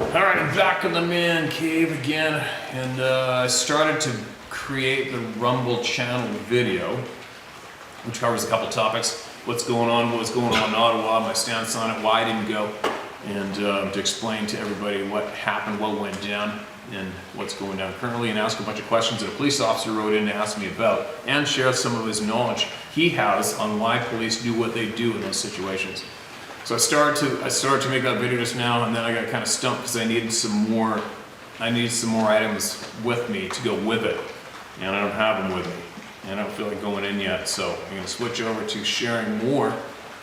Alright, I'm back in the man cave again, and I started to create the Rumble channel video, which covers a couple topics. What's going on, what was going on in Ottawa, my stance on it, why I didn't go, and to explain to everybody what happened, what went down, and what's going down currently, and ask a bunch of questions that a police officer wrote in to ask me about, and share some of his knowledge he has on why police do what they do in those situations. So I started to make that video just now, and then I got kind of stumped because I needed some more items with me to go with it, and I don't have them with me, and I don't feel like going in yet. So I'm going to switch over to sharing more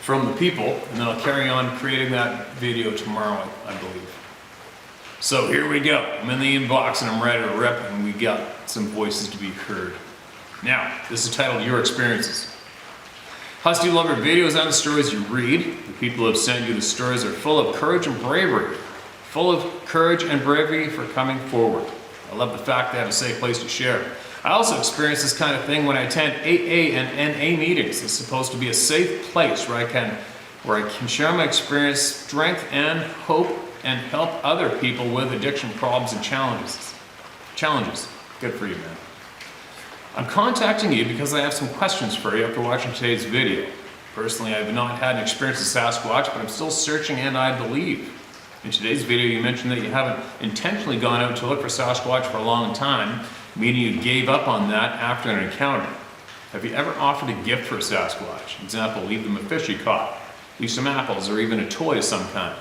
from the people, and then I'll carry on creating that video tomorrow, I believe. So here we go. I'm in the inbox and I'm ready to rip, and we got some voices to be heard. Now, this is titled Your Experiences. Plus, do you love your videos and the stories you read? The people who have sent you the stories are full of courage and bravery. Full of courage and bravery for coming forward. I love the fact they have a safe place to share. I also experience this kind of thing when I attend AA and NA meetings. It's supposed to be a safe place where I can share my experience, strength, and hope, and help other people with addiction problems and challenges. Good for you, man. I'm contacting you because I have some questions for you after watching today's video. Personally, I have not had an experience with Sasquatch, but I'm still searching, and I believe. In today's video, you mentioned that you haven't intentionally gone out to look for Sasquatch for a long time, meaning you gave up on that after an encounter. Have you ever offered a gift for a Sasquatch? Example, leave them a fish you caught, leave some apples, or even a toy of some kind.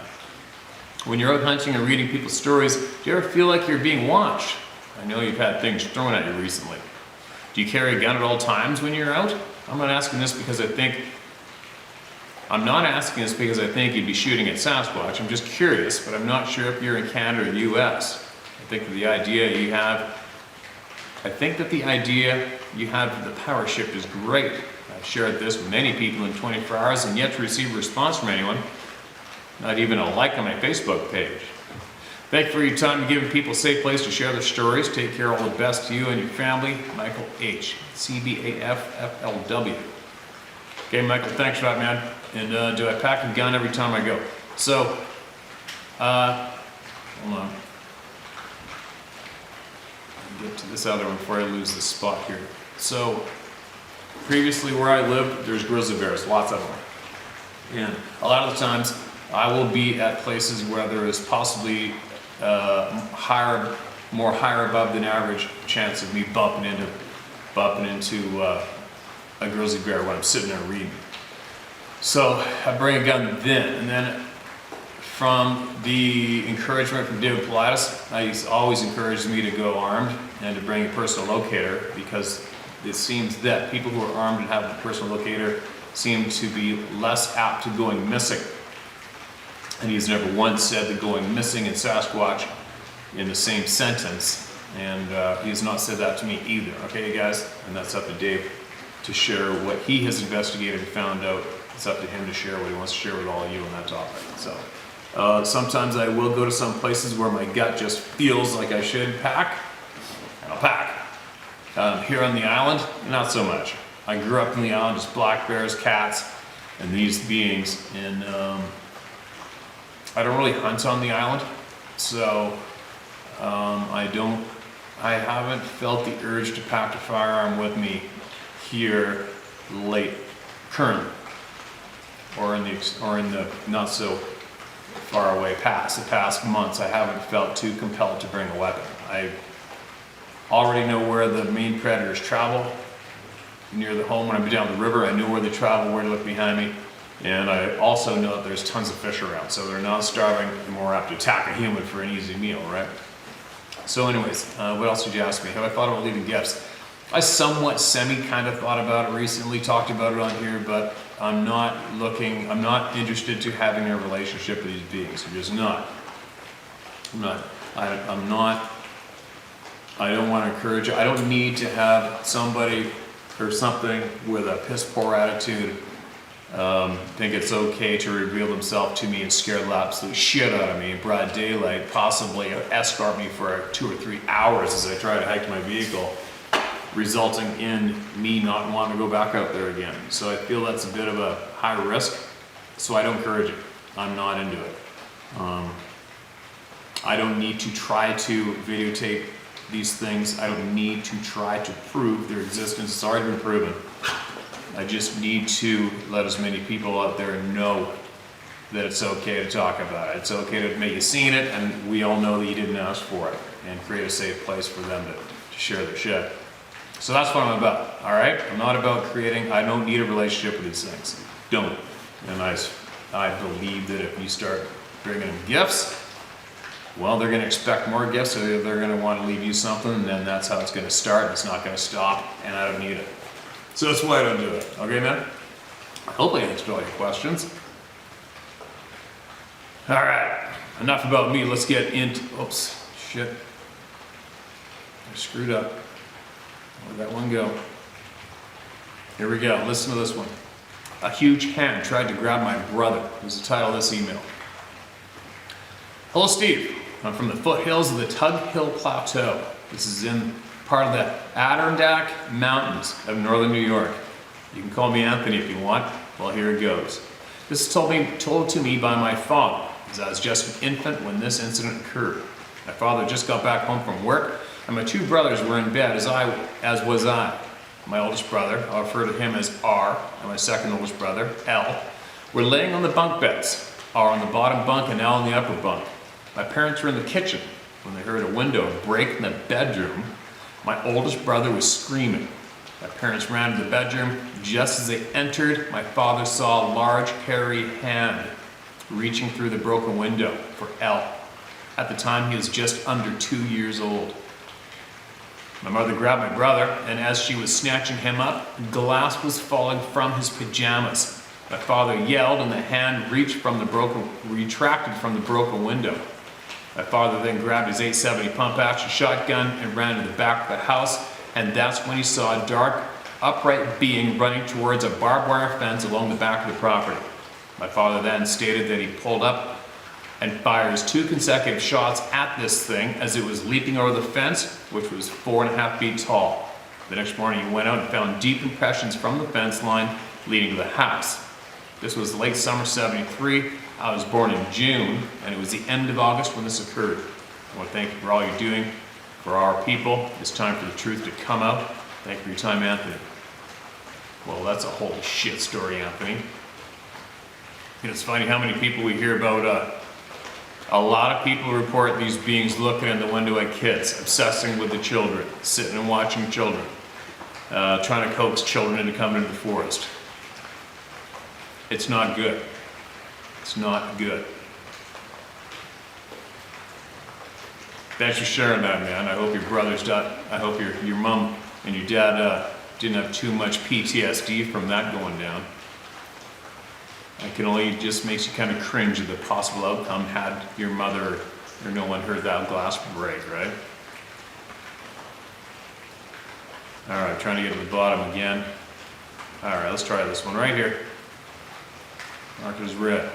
When you're out hunting or reading people's stories, do you ever feel like you're being watched? I know you've had things thrown at you recently. Do you carry a gun at all times when you're out? I'm not asking this because I think you'd be shooting at Sasquatch. I'm just curious, but I'm not sure if you're in Canada or the US. I think that the idea you have of the power shift is great. I've shared this with many people in 24 hours and yet to receive a response from anyone. Not even a like on my Facebook page. Thank you for your time and giving people a safe place to share their stories. Take care, all the best to you and your family. Michael H. CBAFFLW. Okay, Michael, thanks for that, man. And do I pack a gun every time I go? So, hold on. I'll get to this other one before I lose the spot here. So, previously where I lived, there's grizzly bears, lots of them. And a lot of the times, I will be at places where there is possibly more higher above than average chance of me bumping into a grizzly bear when I'm sitting there reading. So I bring a gun then, and then from the encouragement from David Pilatus, he's always encouraged me to go armed and to bring a personal locator, because it seems that people who are armed and have a personal locator seem to be less apt to going missing. And he's never once said that going missing and Sasquatch in the same sentence, and he has not said that to me either. Okay, guys? And that's up to Dave to share what he has investigated and found out. It's up to him to share what he wants to share with all of you on that topic. So sometimes I will go to some places where my gut just feels like I should pack, and I'll pack. Here on the island, not so much. I grew up in the island, just black bears, cats, and these beings, and I don't really hunt on the island, so I haven't felt the urge to pack a firearm with me here currently, or in the not so far away past. The past months, I haven't felt too compelled to bring a weapon. I already know where the main predators travel. Near the home, when I'm down the river, I know where they travel, where to look behind me. And I also know that there's tons of fish around, so they're not starving, they're more apt to attack a human for an easy meal, right? So anyways, what else did you ask me? Have I thought about leaving gifts? I somewhat kind of thought about it recently, talked about it on here, but I'm not interested to having a relationship with these beings. I'm just not. I don't want to encourage you. I don't need to have somebody or something with a piss poor attitude think it's okay to reveal themselves to me and scare the absolute shit out of me in broad daylight, possibly escort me for 2 or 3 hours as I try to hike to my vehicle, resulting in me not wanting to go back out there again. So I feel that's a bit of a high risk, so I don't encourage it. I'm not into it. I I don't need to try to videotape these things. I don't need to try to prove their existence. It's already been proven. I just need to let as many people out there know that it's okay to talk about it. It's okay to admit you've seen it, and we all know that you didn't ask for it, and create a safe place for them to share their shit. So that's what I'm about, all right? I'm not about creating, I don't need a relationship with these things. Don't. And I believe that if you start bringing them gifts, well, they're gonna expect more gifts, so they're gonna wanna leave you something, and then that's how it's gonna start, and it's not gonna stop, and I don't need it. So that's why I don't do it, okay, man? I hope I answered all your questions. All right, enough about me. Let's get into, oops, shit. I screwed up. Where'd that one go? Here we go, listen to this one. A huge hand tried to grab my brother, was the title of this email. Hello, Steve. I'm from the foothills of the Tug Hill Plateau. This is in part of the Adirondack Mountains of northern New York. You can call me Anthony if you want. Well, here it goes. This is told to me by my father, as I was just an infant when this incident occurred. My father just got back home from work, and my two brothers were in bed, as was I. My oldest brother, I'll refer to him as R, and my second oldest brother, L, were laying on the bunk beds, R on the bottom bunk and L on the upper bunk. My parents were in the kitchen when they heard a window break in the bedroom. My oldest brother was screaming. My parents ran to the bedroom. Just as they entered, my father saw a large, hairy hand reaching through the broken window for L. At the time, he was just under 2 years old. My mother grabbed my brother, and as she was snatching him up, glass was falling from his pajamas. My father yelled, and the hand retracted from the broken window. My father then grabbed his .870 pump-action shotgun and ran to the back of the house, and that's when he saw a dark, upright being running towards a barbed wire fence along the back of the property. My father then stated that he pulled up and fires 2 consecutive shots at this thing as it was leaping over the fence, which was 4.5 feet tall. The next morning he went out and found deep impressions from the fence line leading to the house. This was late summer '73. I was born in June, and it was the end of August when this occurred. I want to thank you for all you're doing for our people. It's time for the truth to come out. Thank you for your time, Anthony. Well, that's a holy shit story, Anthony. You know, it's funny how many people we hear about. A lot of people report these beings looking in the window at kids, obsessing with the children, sitting and watching children, trying to coax children into coming into the forest. It's not good. It's not good. Thanks for sharing that, man. I hope I hope your mom and your dad didn't have too much PTSD from that going down. It can only just makes you kind of cringe at the possible outcome had your mother or no one heard that glass break, right? All right, trying to get to the bottom again. All right, let's try this one right here. Marked as red.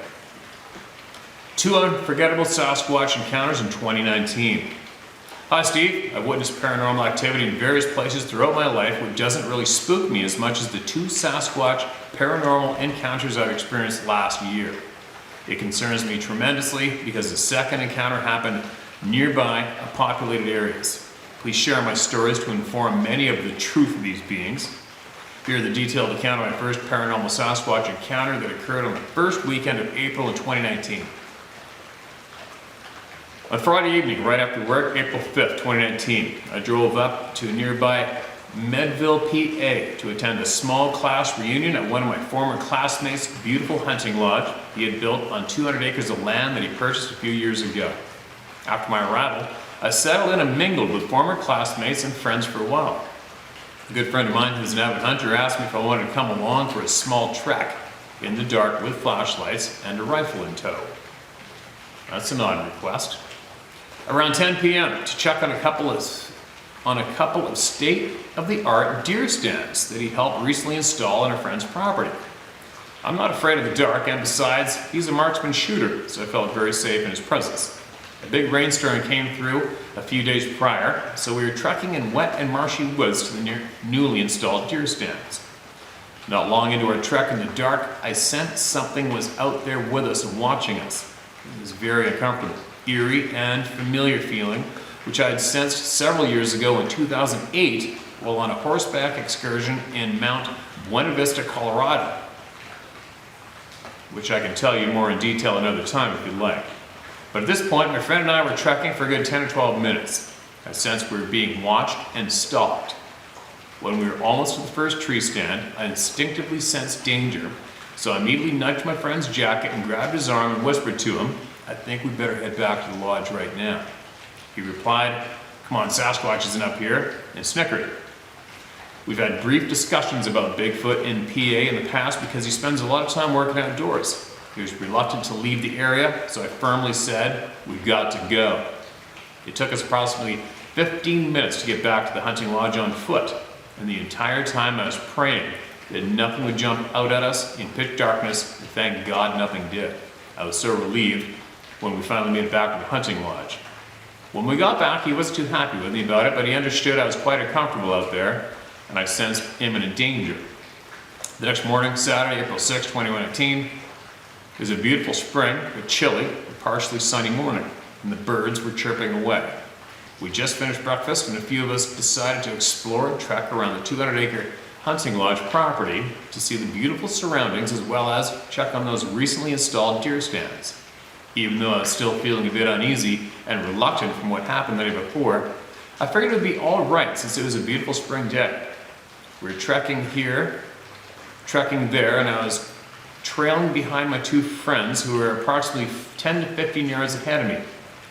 2 unforgettable Sasquatch encounters in 2019. Hi Steve, I've witnessed paranormal activity in various places throughout my life, which doesn't really spook me as much as the 2 Sasquatch paranormal encounters I've experienced last year. It concerns me tremendously because the second encounter happened nearby populated areas. Please share my stories to inform many of the truth of these beings. Here are the detailed account of my first paranormal Sasquatch encounter that occurred on the first weekend of April of 2019. On Friday evening, right after work, April 5th, 2019, I drove up to nearby Medville, PA to attend a small class reunion at one of my former classmates' beautiful hunting lodge he had built on 200 acres of land that he purchased a few years ago. After my arrival, I settled in and mingled with former classmates and friends for a while. A good friend of mine who's an avid hunter asked me if I wanted to come along for a small trek in the dark with flashlights and a rifle in tow. That's an odd request. Around 10 p.m. to check on a couple of state-of-the-art deer stands that he helped recently install on a friend's property. I'm not afraid of the dark, and besides, he's a marksman shooter, so I felt very safe in his presence. A big rainstorm came through a few days prior, so we were trekking in wet and marshy woods to the newly installed deer stands. Not long into our trek in the dark, I sensed something was out there with us and watching us. It was very uncomfortable, eerie, and familiar feeling, which I had sensed several years ago in 2008 while on a horseback excursion in Mount Buena Vista, Colorado, which I can tell you more in detail another time if you'd like. But at this point, my friend and I were trekking for a good 10 or 12 minutes. I sensed we were being watched and stalked. When we were almost to the first tree stand, I instinctively sensed danger, so I immediately nudged my friend's jacket and grabbed his arm and whispered to him, "I think we better head back to the lodge right now." He replied, "Come on, Sasquatch isn't up here," and snickered. We've had brief discussions about Bigfoot in PA in the past because he spends a lot of time working outdoors. He was reluctant to leave the area, so I firmly said, "We've got to go." It took us approximately 15 minutes to get back to the hunting lodge on foot, and the entire time I was praying that nothing would jump out at us in pitch darkness, and thank God nothing did. I was so relieved when we finally made it back to the hunting lodge. When we got back, he wasn't too happy with me about it, but he understood I was quite uncomfortable out there, and I sensed imminent danger. The next morning, Saturday, April 6, 2019, it was a beautiful spring, but chilly, and partially sunny morning, and the birds were chirping away. We just finished breakfast, and a few of us decided to explore and trek around the 200-acre hunting lodge property to see the beautiful surroundings as well as check on those recently installed deer stands. Even though I was still feeling a bit uneasy and reluctant from what happened the day before, I figured it would be all right since it was a beautiful spring day. We were trekking here, trekking there, and I was trailing behind my two friends who were approximately 10 to 15 yards ahead of me.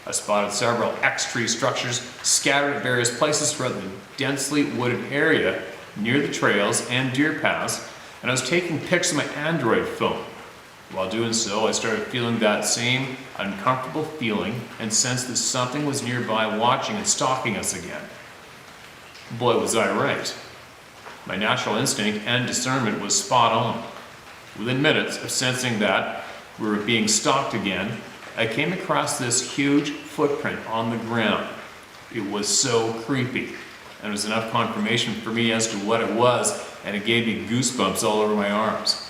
I spotted several X-tree structures scattered at various places throughout the densely wooded area near the trails and deer paths, and I was taking pics of my Android phone. While doing so, I started feeling that same uncomfortable feeling and sensed that something was nearby watching and stalking us again. Boy, was I right. My natural instinct and discernment was spot on. Within minutes of sensing that we were being stalked again, I came across this huge footprint on the ground. It was so creepy, and it was enough confirmation for me as to what it was, and it gave me goosebumps all over my arms.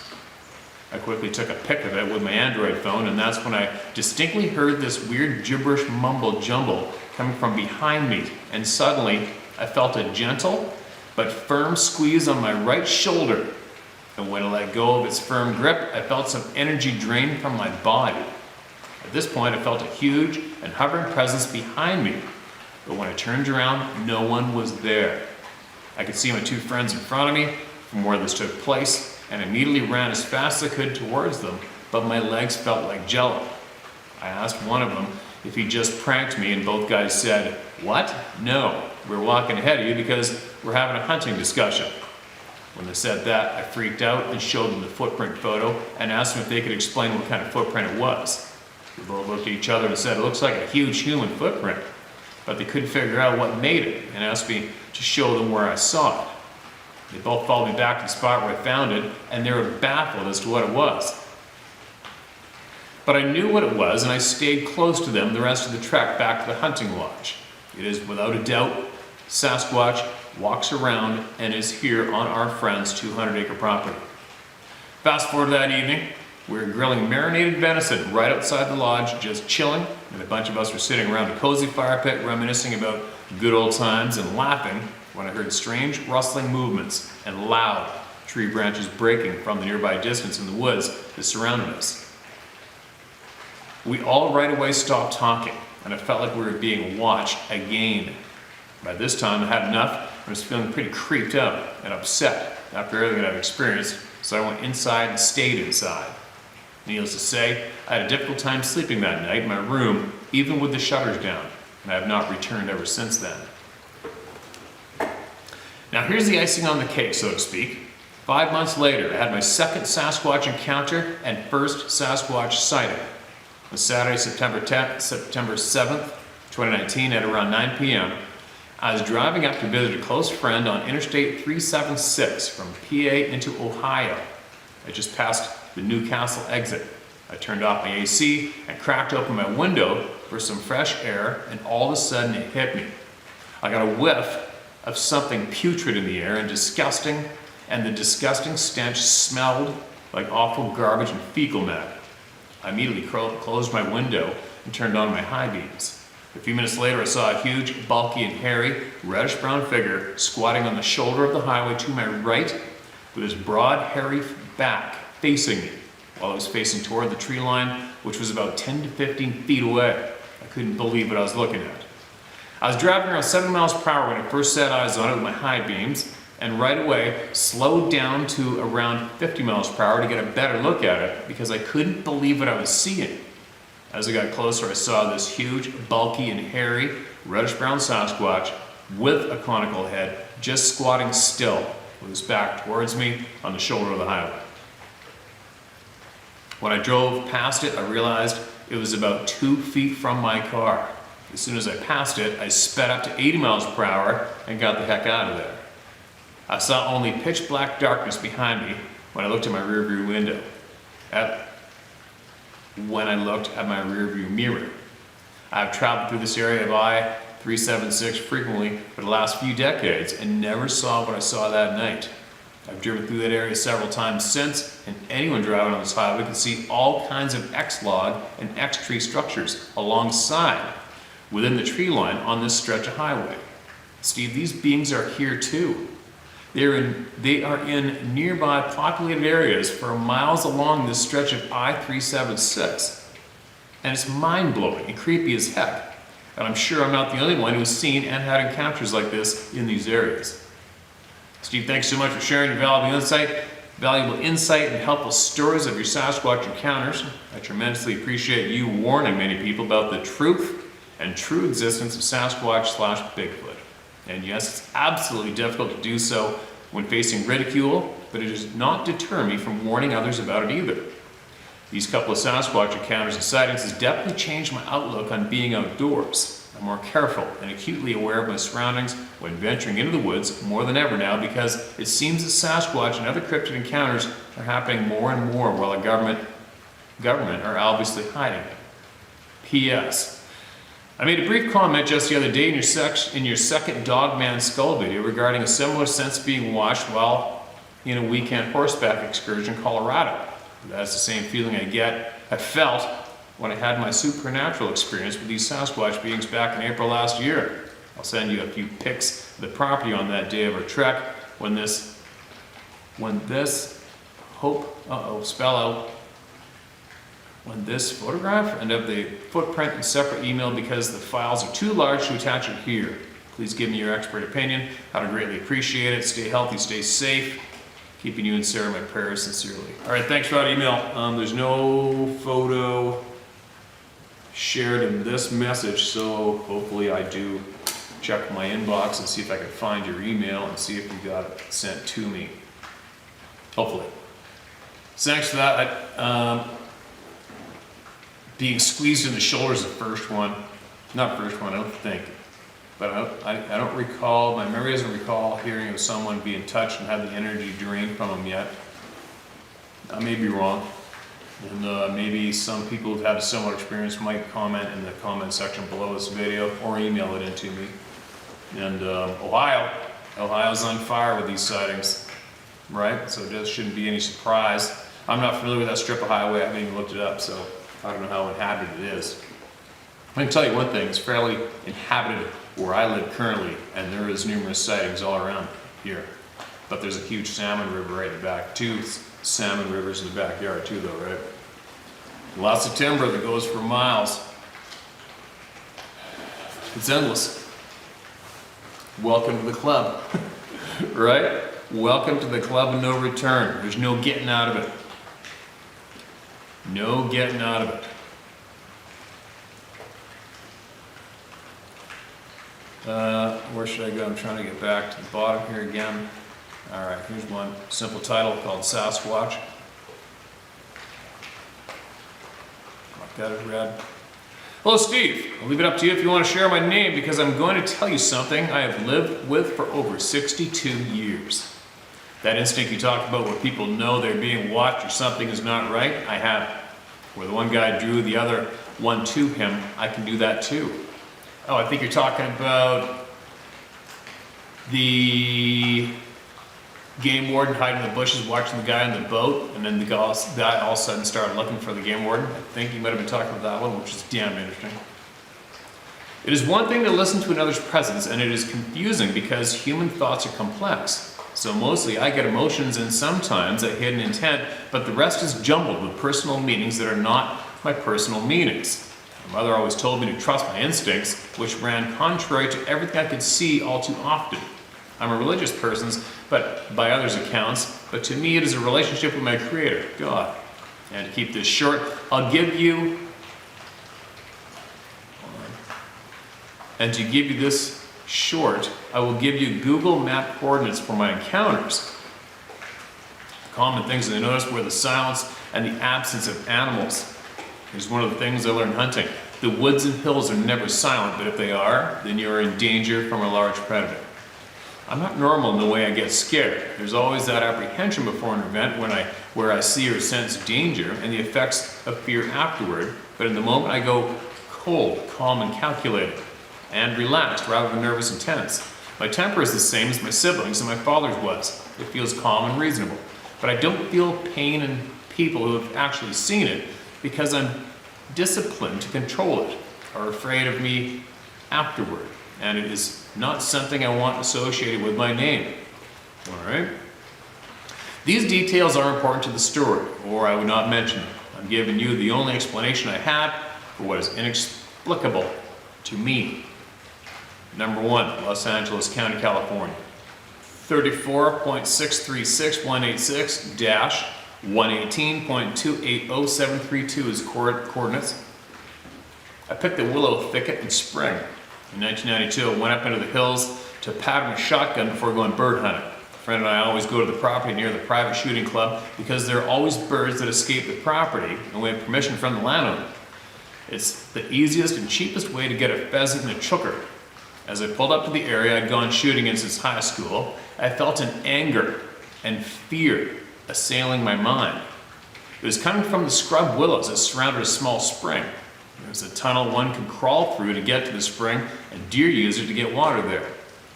I quickly took a pic of it with my Android phone, and that's when I distinctly heard this weird gibberish mumble jumble coming from behind me, and suddenly I felt a gentle but firm squeeze on my right shoulder, and when I let go of its firm grip, I felt some energy drain from my body. At this point, I felt a huge and hovering presence behind me, but when I turned around, no one was there. I could see my two friends in front of me from where this took place, and immediately ran as fast as I could towards them, but my legs felt like jello. I asked one of them if he just pranked me, and both guys said, "What? No, we're walking ahead of you because we're having a hunting discussion." When they said that, I freaked out and showed them the footprint photo and asked them if they could explain what kind of footprint it was. They both looked at each other and said it looks like a huge human footprint, but they couldn't figure out what made it and asked me to show them where I saw it. They both followed me back to the spot where I found it, and they were baffled as to what it was. But I knew what it was, and I stayed close to them the rest of the trek back to the hunting lodge. It is without a doubt, Sasquatch walks around and is here on our friend's 200-acre property. Fast forward to that evening, we were grilling marinated venison right outside the lodge, just chilling, and a bunch of us were sitting around a cozy fire pit reminiscing about good old times and laughing when I heard strange rustling movements and loud tree branches breaking from the nearby distance in the woods that surrounded us. We all right away stopped talking, and I felt like we were being watched again. By this time, I had enough and was feeling pretty creeped out and upset after everything that I've experienced, so I went inside and stayed inside. Needless to say, I had a difficult time sleeping that night in my room, even with the shutters down, and I have not returned ever since then. Now here's the icing on the cake, so to speak. 5 months later, I had my second Sasquatch encounter and first Sasquatch sighting. On Saturday, September 7th, 2019 at around 9 p.m., I was driving up to visit a close friend on Interstate 376 from PA into Ohio. I just passed the Newcastle exit. I turned off my AC and cracked open my window for some fresh air, and all of a sudden it hit me. I got a whiff of something putrid in the air and the disgusting stench smelled like awful garbage and fecal matter. I immediately closed my window and turned on my high beams. A few minutes later, I saw a huge, bulky, and hairy, reddish-brown figure squatting on the shoulder of the highway to my right, with his broad, hairy back facing me, while I was facing toward the tree line, which was about 10 to 15 feet away. I couldn't believe what I was looking at. I was driving around 7 miles per hour when I first set eyes on it with my high beams, and right away slowed down to around 50 miles per hour to get a better look at it because I couldn't believe what I was seeing. As I got closer, I saw this huge, bulky, and hairy, reddish-brown Sasquatch with a conical head just squatting still with his back towards me on the shoulder of the highway. When I drove past it, I realized it was about 2 feet from my car. As soon as I passed it, I sped up to 80 miles per hour and got the heck out of there. I saw only pitch black darkness behind me when I looked at my rearview window. When I looked at my rearview mirror. I've traveled through this area of I-376 frequently for the last few decades and never saw what I saw that night. I've driven through that area several times since, and anyone driving on this highway can see all kinds of X-log and X-tree structures alongside, within the tree line on this stretch of highway. Steve, these beings are here too. They are in nearby populated areas for miles along this stretch of I-376. And it's mind-blowing and creepy as heck. And I'm sure I'm not the only one who's seen and had encounters like this in these areas. Steve, thanks so much for sharing your valuable insight and helpful stories of your Sasquatch encounters. I tremendously appreciate you warning many people about the truth and true existence of Sasquatch/Bigfoot. And yes, it's absolutely difficult to do so when facing ridicule, but it does not deter me from warning others about it either. These couple of Sasquatch encounters and sightings has definitely changed my outlook on being outdoors. I'm more careful and acutely aware of my surroundings when venturing into the woods more than ever now because it seems that Sasquatch and other cryptid encounters are happening more and more while the government are obviously hiding it. P.S. I made a brief comment just the other day in your second Dogman Skull video regarding a similar sense being watched while in a weekend horseback excursion in Colorado. That's the same feeling I felt when I had my supernatural experience with these Sasquatch beings back in April last year. I'll send you a few pics of the property on that day of our trek when this photograph and of the footprint in separate email because the files are too large to attach it here. Please give me your expert opinion. I'd greatly appreciate it. Stay healthy, stay safe. Keeping you and Sarah in my prayers sincerely. All right, thanks for that email. There's no photo shared in this message, so hopefully I do check my inbox and see if I can find your email and see if you got it sent to me. Hopefully. So thanks for that. Being squeezed in the shoulder is the first one. Not first one, I don't think. But I don't recall, my memory doesn't recall hearing of someone being touched and had the energy drained from them yet. I may be wrong. And maybe some people who've had a similar experience might comment in the comment section below this video or email it in to me. And Ohio's on fire with these sightings, right? So it just shouldn't be any surprise. I'm not familiar with that strip of highway, I haven't even looked it up, so I don't know how inhabited it is. I can tell you one thing, it's fairly inhabited where I live currently, and there is numerous sightings all around here. But there's a huge salmon river right in the back. 2 salmon rivers in the backyard too though, right? Lots of timber that goes for miles. It's endless. Welcome to the club, right? Welcome to the club of no return. There's no getting out of it. No getting out of it. Where should I go? I'm trying to get back to the bottom here again. All right, here's one simple title called Sasquatch. Mark that as read. Hello, Steve. I'll leave it up to you if you want to share my name because I'm going to tell you something I have lived with for over 62 years. That instinct you talked about where people know they're being watched or something is not right, I have it. Where the one guy drew the other one to him, I can do that too. Oh, I think you're talking about the game warden hiding in the bushes watching the guy on the boat, and then the guy all of a sudden started looking for the game warden. I think you might have been talking about that one, which is damn interesting. It is one thing to listen to another's presence, and it is confusing because human thoughts are complex. So mostly I get emotions and sometimes a hidden intent, but the rest is jumbled with personal meanings that are not my personal meanings. My mother always told me to trust my instincts, which ran contrary to everything I could see all too often. I'm a religious person, but by others' accounts, but to me it is a relationship with my Creator, God. And to keep this short, I'll give you, and to give you this short, I will give you Google Map coordinates for my encounters. The common things I noticed were the silence and the absence of animals. Here's one of the things I learned hunting. The woods and hills are never silent, but if they are, then you are in danger from a large predator. I'm not normal in the way I get scared. There's always that apprehension before an event where I see or sense danger and the effects of fear afterward, but in the moment I go cold, calm, and calculated, and relaxed rather than nervous and tense. My temper is the same as my siblings and my father's was. It feels calm and reasonable. But I don't feel pain in people who have actually seen it because I'm disciplined to control it, or afraid of me afterward. And it is not something I want associated with my name. All right? These details are important to the story, or I would not mention them. I'm giving you the only explanation I have for what is inexplicable to me. Number 1, Los Angeles County, California. 34.636-118.280732 is coordinates. I picked the willow thicket in spring. In 1992, I went up into the hills to pattern a shotgun before going bird hunting. A friend and I always go to the property near the private shooting club because there are always birds that escape the property and we have permission from the landowner. It's the easiest and cheapest way to get a pheasant and a chooker. As I pulled up to the area I'd gone shooting in since high school, I felt an anger and fear assailing my mind. It was coming from the scrub willows that surrounded a small spring. There was a tunnel one could crawl through to get to the spring, and deer used it to get water there.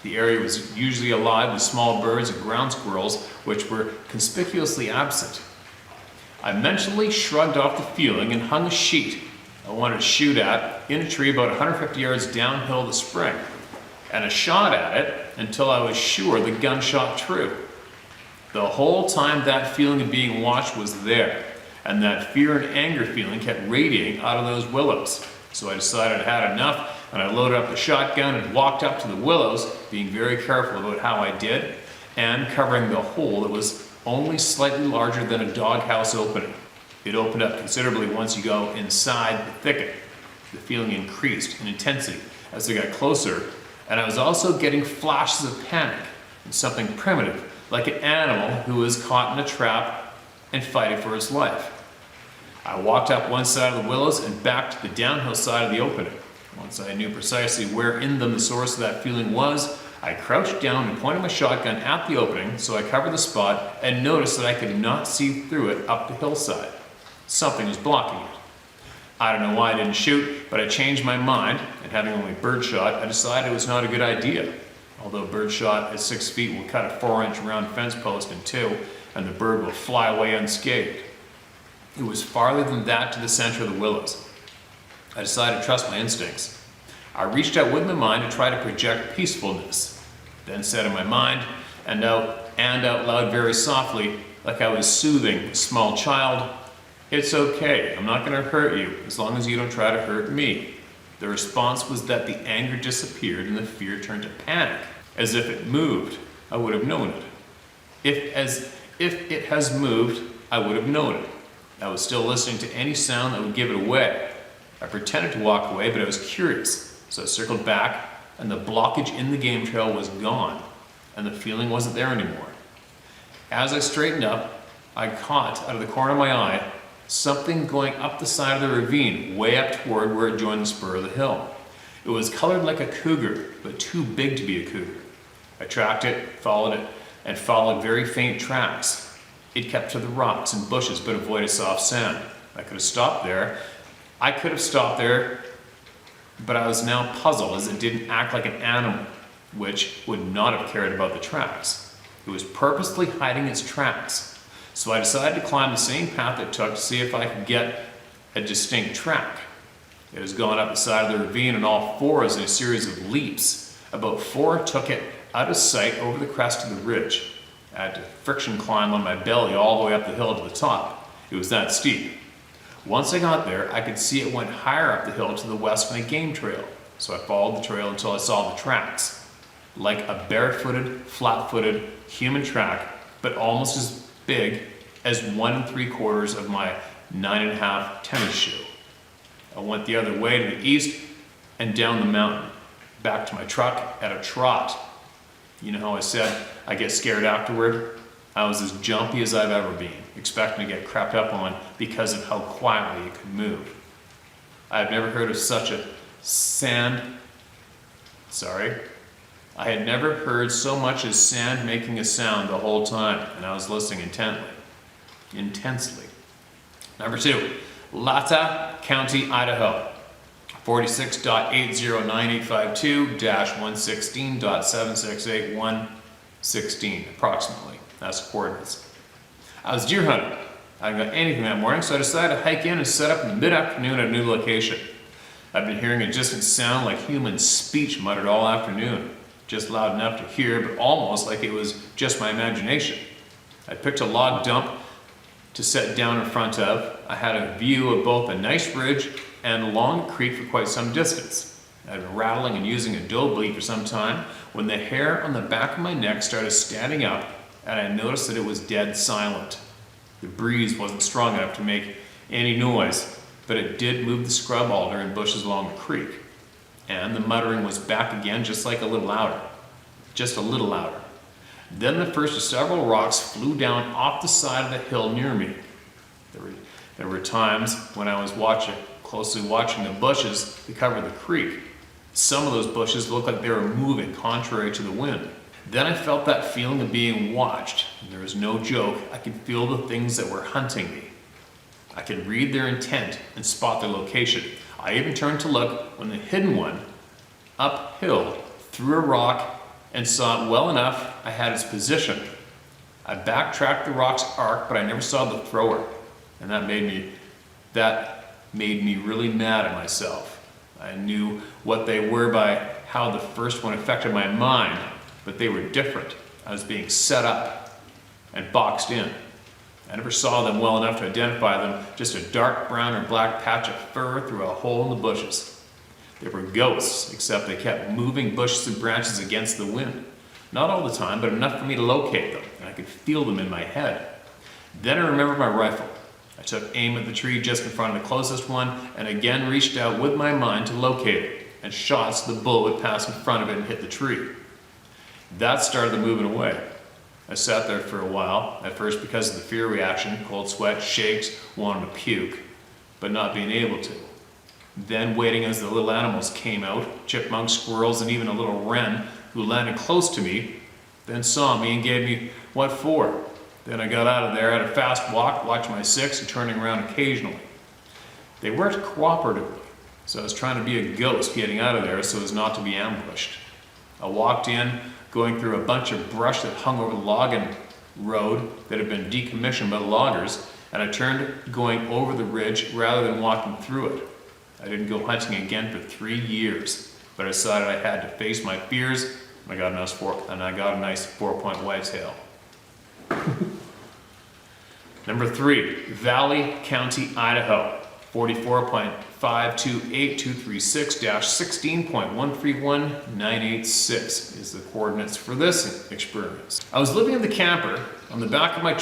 The area was usually alive with small birds and ground squirrels, which were conspicuously absent. I mentally shrugged off the feeling and hung a sheet I wanted to shoot at in a tree about 150 yards downhill the spring, and I shot at it until I was sure the gun shot true. The whole time that feeling of being watched was there, and that fear and anger feeling kept radiating out of those willows. So I decided I had enough, and I loaded up the shotgun and walked up to the willows, being very careful about how I did, and covering the hole that was only slightly larger than a doghouse opening. It opened up considerably once you go inside the thicket. The feeling increased in intensity as I got closer, and I was also getting flashes of panic and something primitive, like an animal who was caught in a trap and fighting for its life. I walked up one side of the willows and back to the downhill side of the opening. Once I knew precisely where in them the source of that feeling was, I crouched down and pointed my shotgun at the opening so I covered the spot and noticed that I could not see through it up the hillside. Something was blocking it. I don't know why I didn't shoot, but I changed my mind, and having only birdshot, I decided it was not a good idea. Although birdshot at 6 feet will cut a 4-inch round fence post in two, and the bird will fly away unscathed. It was farther than that to the center of the willows. I decided to trust my instincts. I reached out with my mind to try to project peacefulness, then said in my mind, and out loud very softly, like I was soothing a small child, "It's okay, I'm not going to hurt you as long as you don't try to hurt me." The response was that the anger disappeared and the fear turned to panic. As if it moved, I would have known it. If it has moved, I would have known it. I was still listening to any sound that would give it away. I pretended to walk away, but I was curious, so I circled back, and the blockage in the game trail was gone, and the feeling wasn't there anymore. As I straightened up, I caught out of the corner of my eye something going up the side of the ravine, way up toward where it joined the spur of the hill. It was colored like a cougar, but too big to be a cougar. I tracked it, followed it, and followed very faint tracks. It kept to the rocks and bushes, but avoided soft sand. I could have stopped there, but I was now puzzled as it didn't act like an animal, which would not have cared about the tracks. It was purposely hiding its tracks. So I decided to climb the same path it took to see if I could get a distinct track. It was going up the side of the ravine on all fours in a series of leaps. About 4 took it out of sight over the crest of the ridge. I had to friction climb on my belly all the way up the hill to the top. It was that steep. Once I got there, I could see it went higher up the hill to the west on a game trail. So I followed the trail until I saw the tracks. Like a barefooted, flat-footed human track, but almost as big as 1 3/4 of my 9.5 tennis shoe. I went the other way to the east and down the mountain, back to my truck at a trot. You know how I said I get scared afterward? I was as jumpy as I've ever been, expecting to get crept up on because of how quietly it could move. I've never heard of such a I had never heard so much as sand making a sound the whole time, and I was listening intensely. Number 2, Lata County, Idaho. 46.80985-116.768.116 approximately. That's the coordinates. I was deer hunting. I hadn't got anything that morning, so I decided to hike in and set up in the mid-afternoon at a new location. I've been hearing a distant sound like human speech muttered all afternoon. Just loud enough to hear, but almost like it was just my imagination. I picked a log dump to set down in front of. I had a view of both a nice ridge and a long creek for quite some distance. I'd been rattling and using a doe bleed for some time when the hair on the back of my neck started standing up, and I noticed that it was dead silent. The breeze wasn't strong enough to make any noise, but it did move the scrub alder and bushes along the creek. And the muttering was back again, just a little louder. Then the first of several rocks flew down off the side of the hill near me. There were times when I was closely watching the bushes that covered the creek. Some of those bushes looked like they were moving contrary to the wind. Then I felt that feeling of being watched, and there was no joke. I could feel the things that were hunting me. I could read their intent and spot their location. I even turned to look when the hidden one, uphill, threw a rock and saw it well enough I had its position. I backtracked the rock's arc, but I never saw the thrower, and that made me really mad at myself. I knew what they were by how the first one affected my mind, but they were different. I was being set up and boxed in. I never saw them well enough to identify them, just a dark brown or black patch of fur through a hole in the bushes. They were ghosts, except they kept moving bushes and branches against the wind. Not all the time, but enough for me to locate them, and I could feel them in my head. Then I remembered my rifle. I took aim at the tree just in front of the closest one, and again reached out with my mind to locate it, and shot so the bullet would pass in front of it and hit the tree. That started the movement away. I sat there for a while, at first because of the fear reaction, cold sweat, shakes, wanting to puke, but not being able to. Then waiting as the little animals came out, chipmunks, squirrels, and even a little wren who landed close to me, then saw me and gave me what for. Then I got out of there at a fast walk, watching my six and turning around occasionally. They worked cooperatively, so I was trying to be a ghost getting out of there so as not to be ambushed. I walked in, going through a bunch of brush that hung over the logging road that had been decommissioned by the loggers, and I turned going over the ridge rather than walking through it. I didn't go hunting again for 3 years, but I decided I had to face my fears, and I got a nice 4-point whitetail. Number 3, Valley County, Idaho. 44.528-236-16.131986 is the coordinates for this experiment. I was living in the camper on the back of my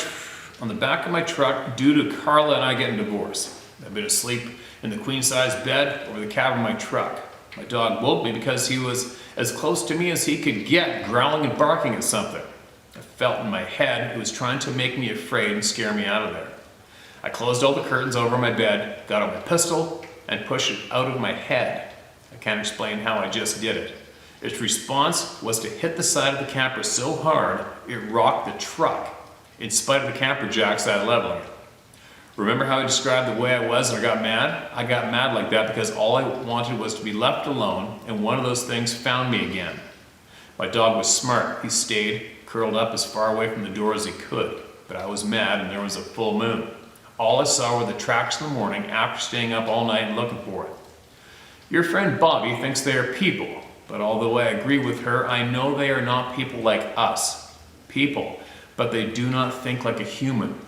truck due to Carla and I getting divorced. I'd been asleep in the queen-size bed over the cab of my truck. My dog woke me because he was as close to me as he could get, growling and barking at something. I felt in my head it was trying to make me afraid and scare me out of there. I closed all the curtains over my bed, got out my pistol, and pushed it out of my head. I can't explain how I just did it. Its response was to hit the side of the camper so hard it rocked the truck, in spite of the camper jacks I had leveling it. Remember how I described the way I was and I got mad? I got mad like that because all I wanted was to be left alone, and one of those things found me again. My dog was smart. He stayed curled up as far away from the door as he could, but I was mad and there was a full moon. All I saw were the tracks in the morning after staying up all night and looking for it. Your friend Bobby thinks they are people, but although I agree with her, I know they are not people like us. People, but they do not think like a human.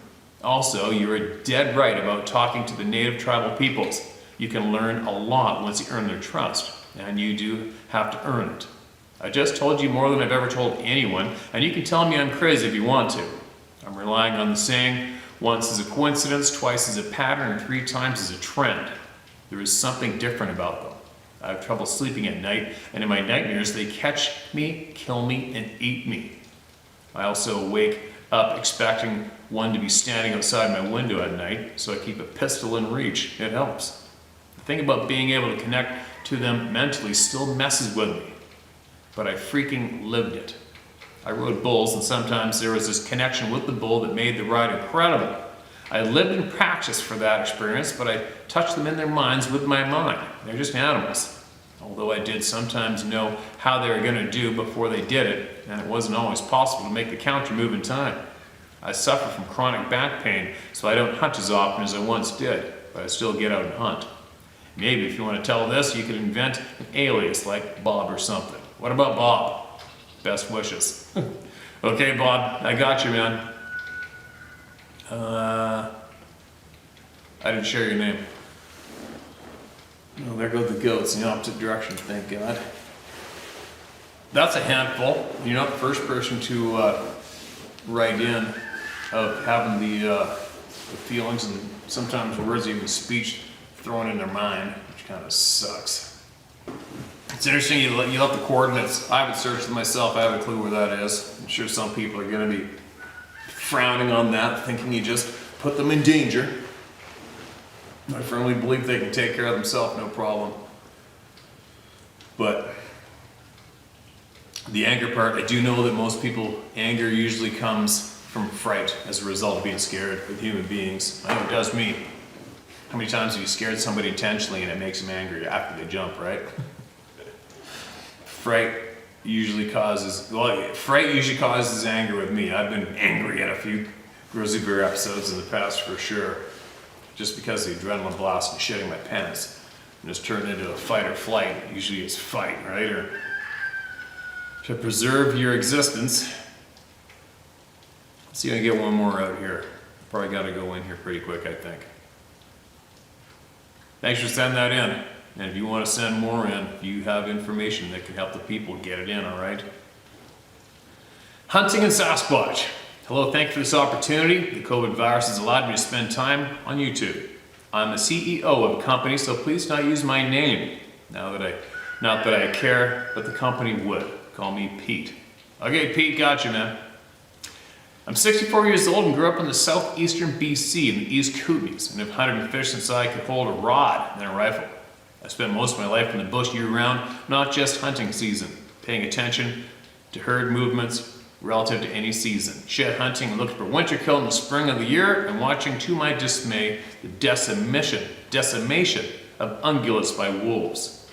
Also, you are dead right about talking to the native tribal peoples. You can learn a lot once you earn their trust, and you do have to earn it. I just told you more than I've ever told anyone, and you can tell me I'm crazy if you want to. I'm relying on the saying, once is a coincidence, twice is a pattern, and 3 times is a trend. There is something different about them. I have trouble sleeping at night, and in my nightmares they catch me, kill me, and eat me. I also wake up expecting one to be standing outside my window at night, so I keep a pistol in reach. It helps. The thing about being able to connect to them mentally still messes with me, but I freaking lived it. I rode bulls, and sometimes there was this connection with the bull that made the ride incredible. I lived in practice for that experience, but I touched them in their minds with my mind. They're just animals. Although I did sometimes know how they were going to do before they did it, and it wasn't always possible to make the counter move in time. I suffer from chronic back pain, so I don't hunt as often as I once did, but I still get out and hunt. Maybe if you want to tell this, you could invent an alias like Bob or something. What about Bob? Best wishes. Okay, Bob, I got you, man. I didn't share your name. Oh, there go the goats in the opposite direction, thank God. That's a handful. You're not the first person to write in of having the feelings and sometimes words, even speech, thrown in their mind, which kind of sucks. It's interesting, you left the coordinates. I haven't searched them myself, I have a clue where that is. I'm sure some people are going to be frowning on that, thinking you just put them in danger. I firmly believe they can take care of themselves, no problem. But the anger part, I do know that most people, anger usually comes from fright as a result of being scared with human beings. I know it does me. How many times have you scared somebody intentionally and it makes them angry after they jump, right? Fright usually causes anger with me. I've been angry at a few Grizzly Bear episodes in the past for sure. Just because of the adrenaline blast and shitting my pants. And it's turned into a fight or flight. Usually it's fight, right? Or to preserve your existence. Let's see if I can get one more out here. Probably got to go in here pretty quick, I think. Thanks for sending that in. And if you want to send more in, if you have information that can help the people, get it in, all right? Hunting and Sasquatch. Hello, thank you for this opportunity. The COVID virus has allowed me to spend time on YouTube. I'm the CEO of a company, so please don't use my name. Not that I care, but the company would. Call me Pete. Okay, Pete, gotcha, man. I'm 64 years old and grew up in the southeastern BC in the East Kootenays, and have hunted and fished since I could hold a rod and a rifle. I spent most of my life in the bush year-round, not just hunting season, paying attention to herd movements relative to any season. Shed hunting and looking for winter kill in the spring of the year, and watching to my dismay the decimation of ungulates by wolves.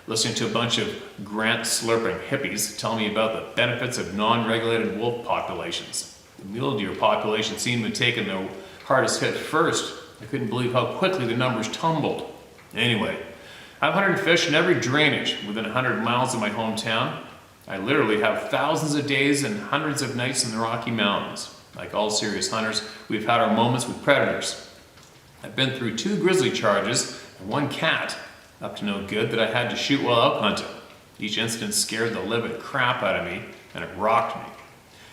Listening to a bunch of grant-slurping hippies tell me about the benefits of non-regulated wolf populations. The mule deer population seemed to have taken the hardest hit first. I couldn't believe how quickly the numbers tumbled. Anyway, I've hunted and fished in every drainage within 100 miles of my hometown. I literally have thousands of days and hundreds of nights in the Rocky Mountains. Like all serious hunters, we've had our moments with predators. I've been through 2 grizzly charges and 1 cat, up to no good, that I had to shoot while out hunting. Each incident scared the living crap out of me, and it rocked me.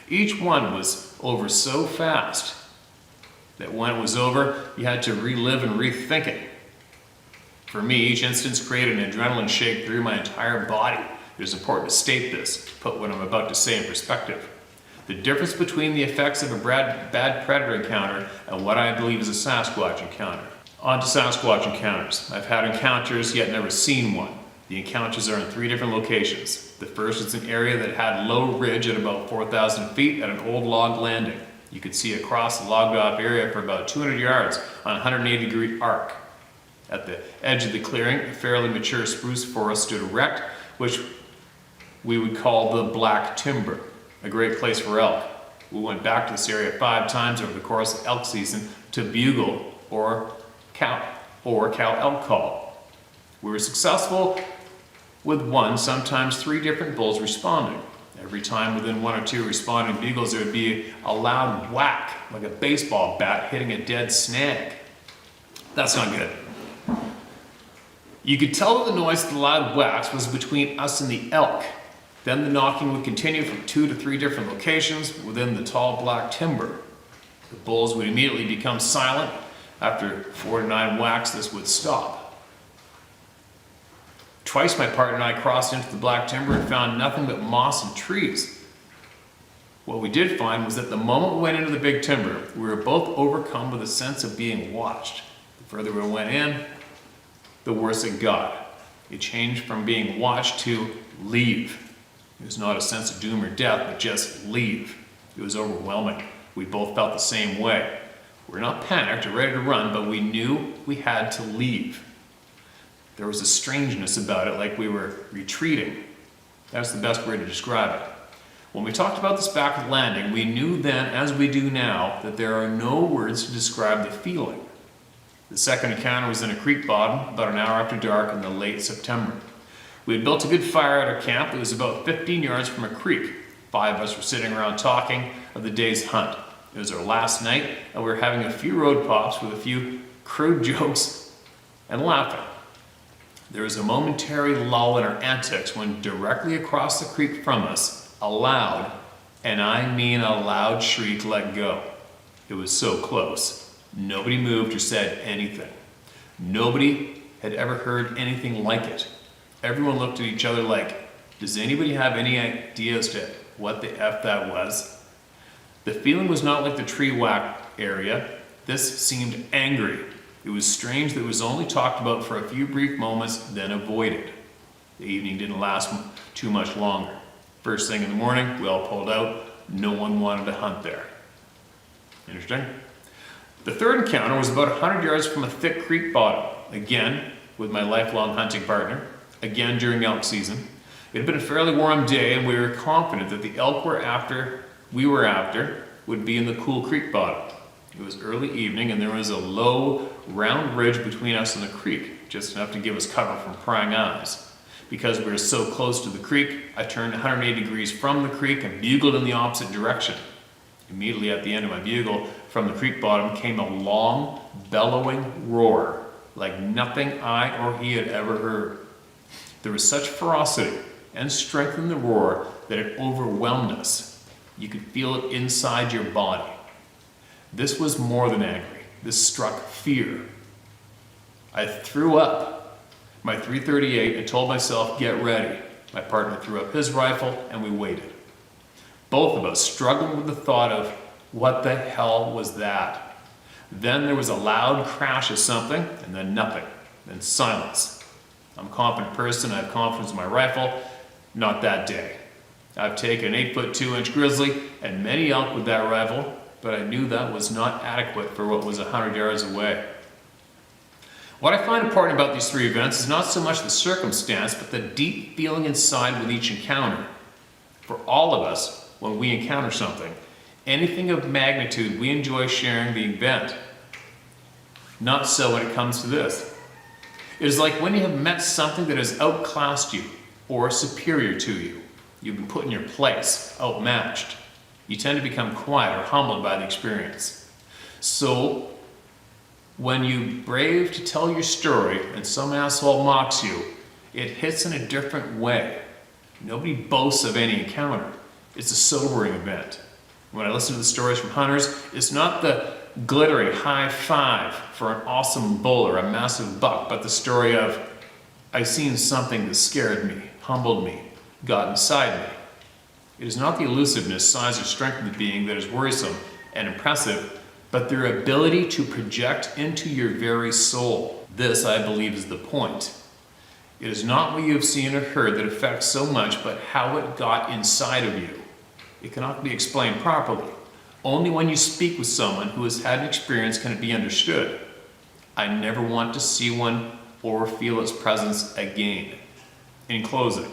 Each one was over so fast that when it was over, you had to relive and rethink it. For me, each instance created an adrenaline shake through my entire body. It is important to state this, to put what I'm about to say in perspective. The difference between the effects of a bad predator encounter and what I believe is a Sasquatch encounter. On to Sasquatch encounters. I've had encounters, yet never seen one. The encounters are in 3 different locations. The first is an area that had low ridge at about 4,000 feet at an old log landing. You could see across the logged off area for about 200 yards on a 180-degree arc. At the edge of the clearing, a fairly mature spruce forest stood erect, which we would call the black timber. a great place for elk. We went back to this area 5 times over the course of elk season to bugle or cow elk call. We were successful with 1, sometimes 3 different bulls responding. Every time within 1 or 2 responding bugles, there would be a loud whack, like a baseball bat hitting a dead snag. That's not good. You could tell that the noise of the loud whacks was between us and the elk. Then the knocking would continue from 2 to 3 different locations within the tall black timber. The bulls would immediately become silent. After 4 to 9 whacks, this would stop. Twice my partner and I crossed into the black timber and found nothing but moss and trees. What we did find was that the moment we went into the big timber, we were both overcome with a sense of being watched. The further we went in, the worse it got. It changed from being watched to leave. It was not a sense of doom or death, but just leave. It was overwhelming. We both felt the same way. We were not panicked or ready to run, but we knew we had to leave. There was a strangeness about it, like we were retreating. That's the best way to describe it. When we talked about this back at landing, we knew then, as we do now, that there are no words to describe the feeling. The second encounter was in a creek bottom, about an hour after dark in the late September. We had built a good fire at our camp that was about 15 yards from a creek. 5 of us were sitting around talking of the day's hunt. It was our last night, and we were having a few road pops with a few crude jokes and laughing. There was a momentary lull in our antics when directly across the creek from us, a loud, and I mean a loud shriek let go. It was so close. Nobody moved or said anything. Nobody had ever heard anything like it. Everyone looked at each other like, does anybody have any idea as to what the F that was? The feeling was not like the tree whack area. This seemed angry. It was strange that it was only talked about for a few brief moments, then avoided. The evening didn't last too much longer. First thing in the morning, we all pulled out. No one wanted to hunt there. Interesting. The third encounter was about 100 yards from a thick creek bottom, again with my lifelong hunting partner. Again during elk season. It had been a fairly warm day, and we were confident that the elk we were after would be in the cool creek bottom. It was early evening, and there was a low, round ridge between us and the creek, just enough to give us cover from prying eyes. Because we were so close to the creek, I turned 180 degrees from the creek and bugled in the opposite direction. Immediately at the end of my bugle, from the creek bottom came a long, bellowing roar, like nothing I or he had ever heard. There was such ferocity and strength in the roar that it overwhelmed us. You could feel it inside your body. This was more than angry. This struck fear. I threw up my .338 and told myself, get ready. My partner threw up his rifle and we waited. Both of us struggling with the thought of, what the hell was that? Then there was a loud crash of something, and then nothing, then silence. I'm a confident person, I have confidence in my rifle. Not that day. I've taken an 8-foot 2-inch grizzly and many elk with that rifle, but I knew that was not adequate for what was 100 yards away. What I find important about these 3 events is not so much the circumstance, but the deep feeling inside with each encounter. For all of us, when we encounter something, anything of magnitude, we enjoy sharing the event. Not so when it comes to this. It is like when you have met something that has outclassed you or superior to you. You've been put in your place, outmatched. You tend to become quiet or humbled by the experience. So, when you brave to tell your story and some asshole mocks you, it hits in a different way. Nobody boasts of any encounter. It's a sobering event. When I listen to the stories from hunters, it's not the glittering high five for an awesome bull or a massive buck, but the story of, I seen something that scared me, humbled me, got inside me. It is not the elusiveness, size, or strength of the being that is worrisome and impressive, but their ability to project into your very soul. This, I believe, is the point. It is not what you have seen or heard that affects so much, but how it got inside of you. It cannot be explained properly. Only when you speak with someone who has had an experience can it be understood. I never want to see one or feel its presence again. In closing,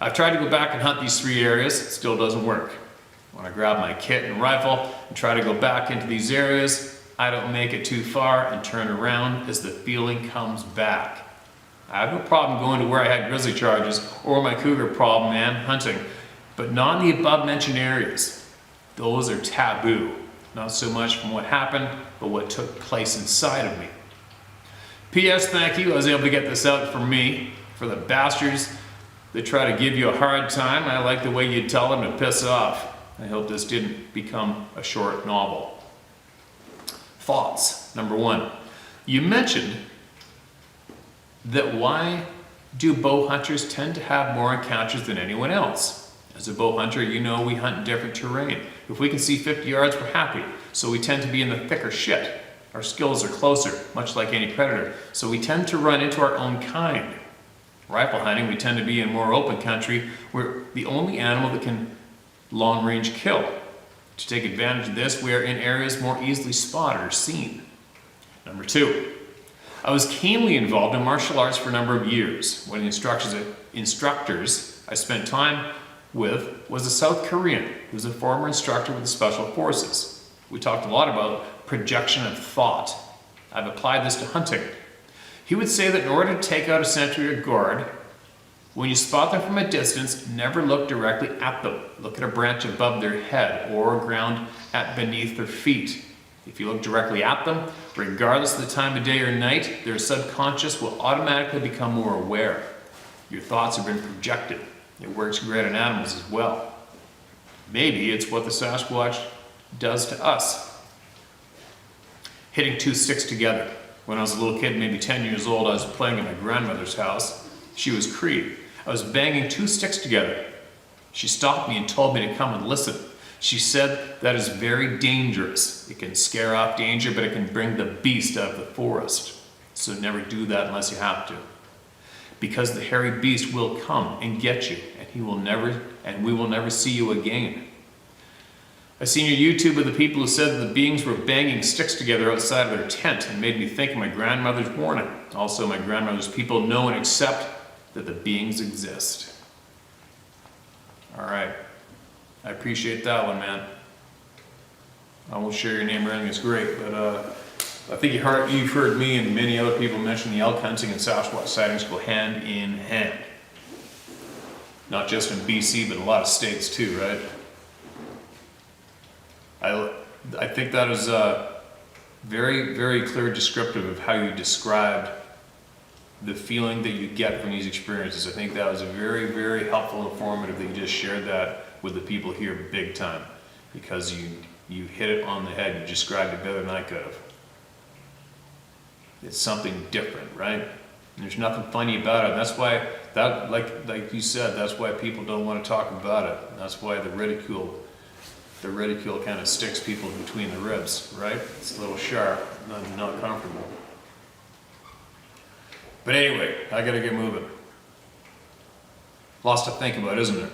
I've tried to go back and hunt these 3 areas, it still doesn't work. When I grab my kit and rifle and try to go back into these areas, I don't make it too far and turn around as the feeling comes back. I have no problem going to where I had grizzly charges or my cougar problem man hunting, but not in the above mentioned areas. Those are taboo, not so much from what happened, but what took place inside of me. P.S. Thank you, I was able to get this out for me. For the bastards that try to give you a hard time, I like the way you tell them to piss off. I hope this didn't become a short novel. Thoughts. Number 1. You mentioned that why do bow hunters tend to have more encounters than anyone else? As a bow hunter, you know we hunt different terrain. If we can see 50 yards, we're happy. So we tend to be in the thicker shit. Our skills are closer, much like any predator. So we tend to run into our own kind. Rifle hunting, we tend to be in more open country. We're the only animal that can long range kill. To take advantage of this, we are in areas more easily spotted or seen. Number 2, I was keenly involved in martial arts for a number of years. One of the instructors I spent time with was a South Korean who was a former instructor with the Special Forces. We talked a lot about projection of thought. I've applied this to hunting. He would say that in order to take out a sentry or guard, when you spot them from a distance, never look directly at them. Look at a branch above their head or ground at beneath their feet. If you look directly at them, regardless of the time of day or night, their subconscious will automatically become more aware. Your thoughts have been projected. It works great on animals as well. Maybe it's what the Sasquatch does to us. Hitting 2 sticks together. When I was a little kid, maybe 10 years old, I was playing at my grandmother's house. She was Cree. I was banging 2 sticks together. She stopped me and told me to come and listen. She said that is very dangerous. It can scare off danger, but it can bring the beast out of the forest. So never do that unless you have to. Because the hairy beast will come and get you, and we will never see you again. I seen your YouTube of the people who said that the beings were banging sticks together outside of their tent and made me think of my grandmother's warning. Also, my grandmother's people know and accept that the beings exist. All right. I appreciate that one, man. I won't share your name or anything, it's great, but I think you've heard me and many other people mention the elk hunting and Sasquatch sightings go hand in hand. Not just in BC, but in a lot of states too, right? I think that is a very, very clear descriptive of how you described the feeling that you get from these experiences. I think that was very, very helpful and informative that you just shared that with the people here big time, because you hit it on the head. You described it better than I could have. It's something different, right? And there's nothing funny about it. That's why, like you said, that's why people don't want to talk about it. That's why the ridicule kind of sticks people between the ribs, right? It's a little sharp, not comfortable. But anyway, I gotta get moving. Lots to think about, isn't there?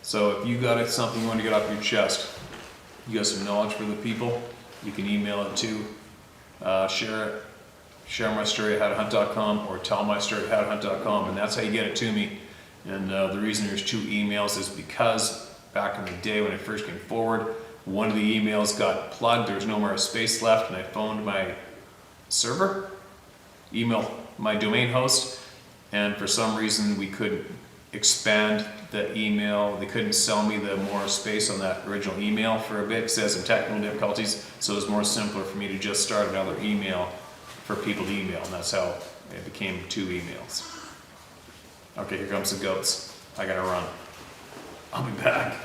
So if you got something you want to get off your chest, you got some knowledge for the people, you can email it to sharemystory@howtohunt.com or tellmystory@howtohunt.com, and that's how you get it to me. And the reason there's 2 emails is because back in the day when I first came forward, one of the emails got plugged, there was no more space left, and I phoned my server, emailed my domain host, and for some reason we couldn't expand the email. They couldn't sell me the more space on that original email for a bit because it had some technical difficulties, so it was more simpler for me to just start another email for people to email, and that's how it became 2 emails. Okay, here comes the goats. I gotta run. I'll be back.